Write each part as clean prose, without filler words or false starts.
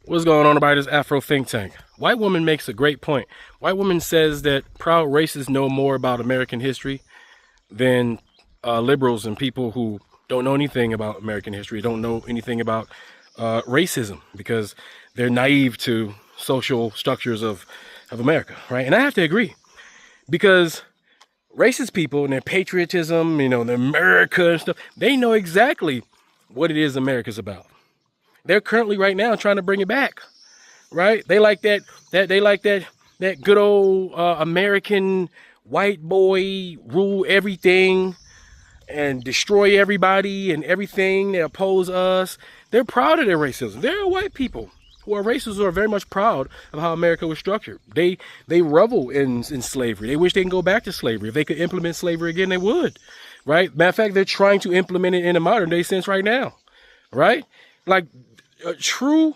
What's going on about this Afro think tank? White woman makes a great point. White woman says that proud racists know more about American history than liberals and people who don't know anything about American history, don't know anything about racism, because they're naive to social structures of America, right? And I have to agree, because racist people and their patriotism, their America and stuff, they know exactly what it is America's about. They're currently right now trying to bring it back, right? They like that good old American white boy rule everything and destroy everybody and everything. They oppose us. They're proud of their racism. There are white people who are racist who are very much proud of how America was structured. They revel in slavery. They wish they can go back to slavery. If they could implement slavery again, they would, right? Matter of fact, they're trying to implement it in a modern day sense right now, right? Like true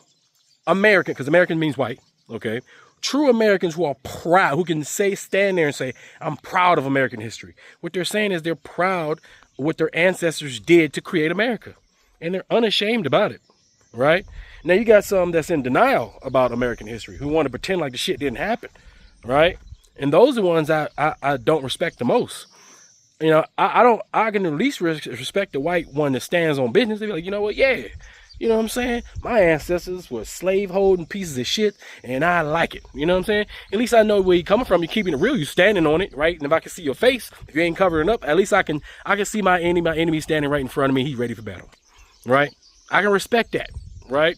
American, because American means white, okay? True Americans who are proud, who can stand there and say, I'm proud of American history. What they're saying is they're proud of what their ancestors did to create America. And they're unashamed about it, right? Now you got some that's in denial about American history, who want to pretend like the shit didn't happen, right? And those are the ones I don't respect the most. I can at least respect the white one that stands on business. They be like, you know what, yeah. You know what I'm saying? My ancestors were slave holding pieces of shit, and I like it. You know what I'm saying? At least I know where you're coming from. You're keeping it real. You're standing on it, right? And if I can see your face, if you ain't covering up, at least I can see my enemy standing right in front of me. He's ready for battle, right? I can respect that, right?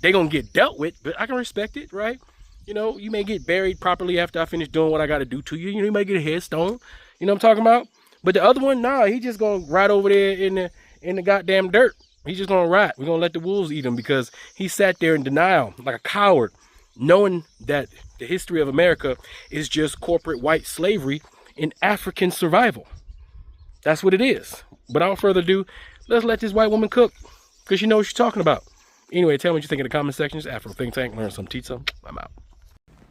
They gonna get dealt with, but I can respect it, right? You may get buried properly after I finish doing what I got to do to you. You may get a headstone. You know what I'm talking about? But the other one, nah, he just gonna ride over there in the goddamn dirt. He's just gonna rot. We're gonna let the wolves eat him because he sat there in denial like a coward, knowing that the history of America is just corporate white slavery and African survival. That's what it is. But without further ado, let's let this white woman cook, because she knows what she's talking about. Anyway, tell me what you think in the comment section. It's Afro Think Tank. Learn some, teach some. I'm out.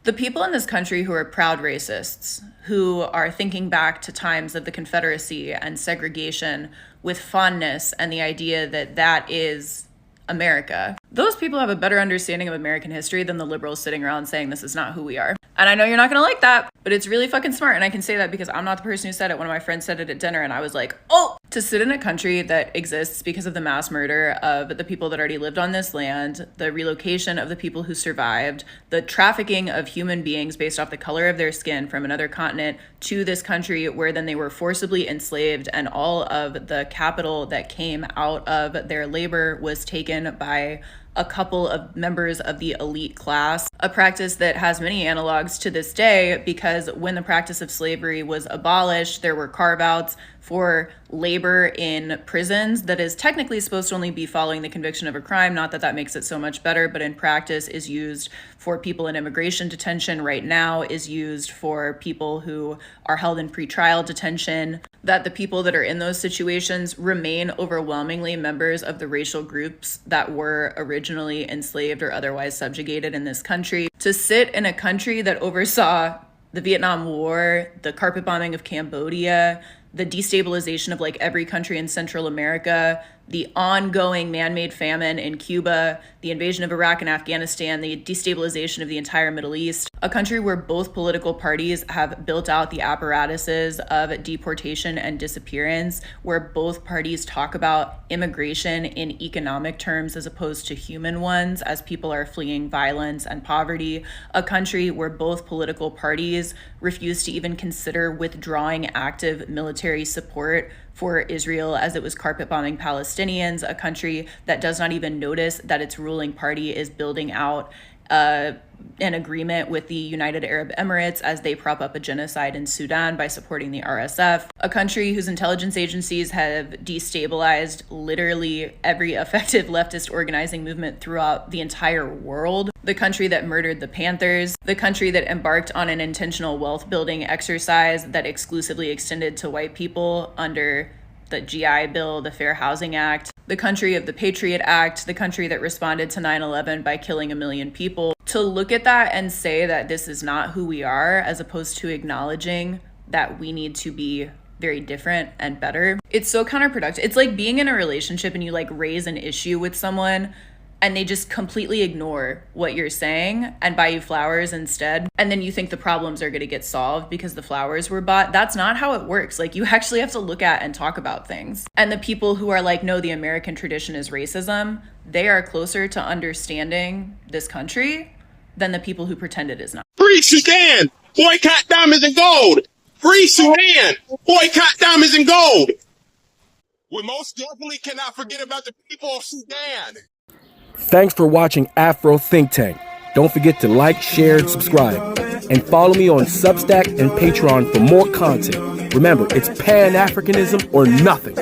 The people in this country who are proud racists, who are thinking back to times of the Confederacy and segregation with fondness and the idea that that is America, those people have a better understanding of American history than the liberals sitting around saying this is not who we are. And I know you're not gonna like that, but it's really fucking smart. And I can say that because I'm not the person who said it. One of my friends said it at dinner and I was like, oh, to sit in a country that exists because of the mass murder of the people that already lived on this land, the relocation of the people who survived, the trafficking of human beings based off the color of their skin from another continent to this country where then they were forcibly enslaved and all of the capital that came out of their labor was taken by a couple of members of the elite class, a practice that has many analogs to this day, because when the practice of slavery was abolished, there were carve-outs for labor in prisons that is technically supposed to only be following the conviction of a crime. Not that that makes it so much better, but in practice is used for people in immigration detention right now, is used for people who are held in pretrial detention, that the people that are in those situations remain overwhelmingly members of the racial groups that were originally enslaved or otherwise subjugated in this country. To sit in a country that oversaw the Vietnam War, the carpet bombing of Cambodia, the destabilization of like every country in Central America, the ongoing man-made famine in Cuba, the invasion of Iraq and Afghanistan, the destabilization of the entire Middle East, a country where both political parties have built out the apparatuses of deportation and disappearance, where both parties talk about immigration in economic terms as opposed to human ones as people are fleeing violence and poverty, a country where both political parties refuse to even consider withdrawing active military support for Israel as it was carpet bombing Palestinians, a country that does not even notice that its ruling party is building out an agreement with the United Arab Emirates as they prop up a genocide in Sudan by supporting the RSF, a country whose intelligence agencies have destabilized literally every effective leftist organizing movement throughout the entire world, the country that murdered the Panthers, the country that embarked on an intentional wealth building exercise that exclusively extended to white people under the GI Bill, the Fair Housing Act, the country of the Patriot Act, the country that responded to 9/11 by killing 1 million people. To look at that and say that this is not who we are, as opposed to acknowledging that we need to be very different and better, it's so counterproductive. It's like being in a relationship and you like raise an issue with someone and they just completely ignore what you're saying and buy you flowers instead. And then you think the problems are going to get solved because the flowers were bought. That's not how it works. Like, you actually have to look at and talk about things. And the people who are like, no, the American tradition is racism, they are closer to understanding this country than the people who pretend it is not. Free Sudan! Boycott diamonds and gold! Free Sudan! Boycott diamonds and gold! We most definitely cannot forget about the people of Sudan. Thanks for watching Afro Think Tank. Don't forget to like, share, and subscribe. And follow me on Substack and Patreon for more content. Remember, it's Pan-Africanism or nothing.